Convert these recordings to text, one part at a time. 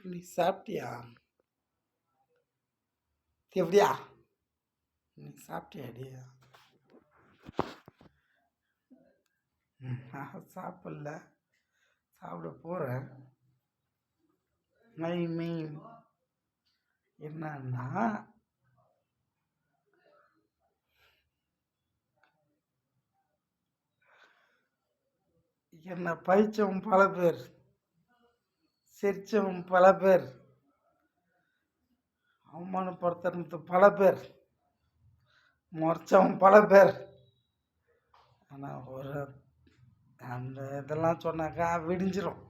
நீ சாப்பிட்டியா? எப்படியா? நீ சாப்பிட்டியாடி? நான் சாப்பிடல, சாப்பிட போகிறேன். ஐ மீன் என்னன்னா, என்னை பழிச்சவன் பல பேர், சிரிச்சவன் பல பேர், அவமானப்படுத்துறது பல பேர், முறைச்சவன் பல பேர். ஆனால் அந்த இதெல்லாம் சொன்னாக்கா விடிஞ்சிடும்.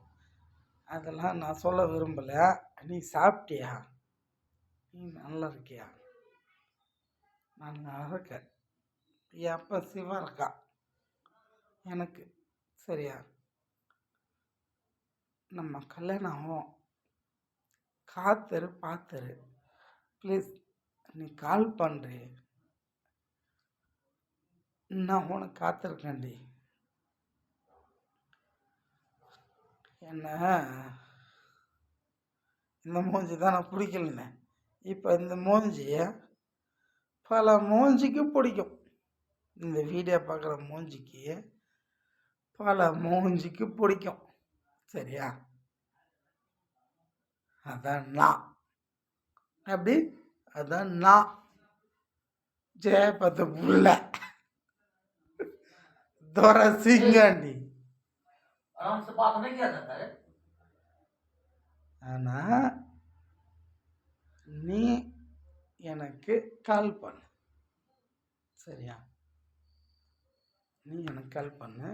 அதெல்லாம் நான் சொல்ல விரும்பலை. நீ சாப்பிட்டியா? நீ நல்லா இருக்கியா? நான் நல்லா இருக்கேன். எப்போ சிவா இருக்கா எனக்கு? சரியா? நம்ம கல்யாணம் ஆகும். காத்துரு, பார்த்துரு ப்ளீஸ். நீ கால் பண்ணுறி, நான் உனக்கு காத்திருக்கேன்டி. என்ன இந்த மூஞ்சி தான் நான் பிடிக்கலண்ணே. இப்போ இந்த மூஞ்சி பல மூஞ்சிக்கு பிடிக்கும். இந்த வீடியோ பார்க்குற மூஞ்சிக்கு பல மூஞ்சிக்கு பிடிக்கும். சரியா? அதான் நான். அப்படி அதான் நான் ஜெயபத்து புள்ள துரை சிங்காண்டி. ஆனா நீ எனக்கு கால் பண்ணு. சரியா? நீ எனக்கு கால் பண்ணு.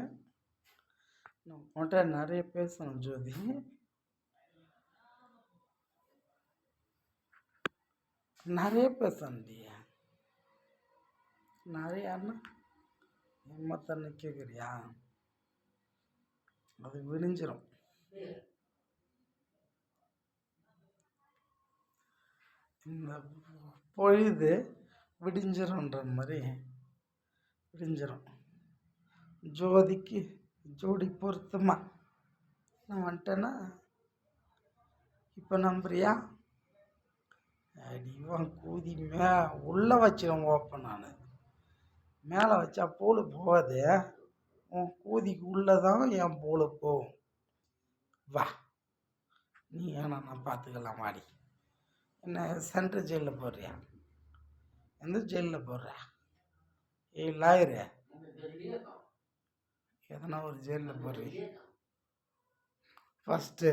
நான் உன்கிட்ட நிறைய பேசணும் ஜோதி. நிறைய பேசண்டியா? நிறையான்னா தண்ணி கேட்குறியா? அது விடிஞ்சிடும். இந்த பொழுது விடிஞ்சிரும்ன்ற மாதிரி விடிஞ்சிடும். ஜோதிக்கு ஜோடி பொருத்தமா நான் வந்துட்டேன்னா இப்போ நம்புறியா? அடிவான் கூதி உள்ளே வச்சிடும். ஓப்பன் நான் மேலே வச்சா போல் போகாது. உன் கூதிக்கு உள்ளே தான் என் போல் போகும். வா, நீ ஏன்னா நான் பார்த்துக்கலாம். வாடி. என்ன சென்ட்ரல் ஜெயிலில் போடுறியா? எந்த ஜெயிலில் போடுற? லாயரு எதனா ஒரு ஜெயிலில் போடுறீ. ஃபஸ்ட்டு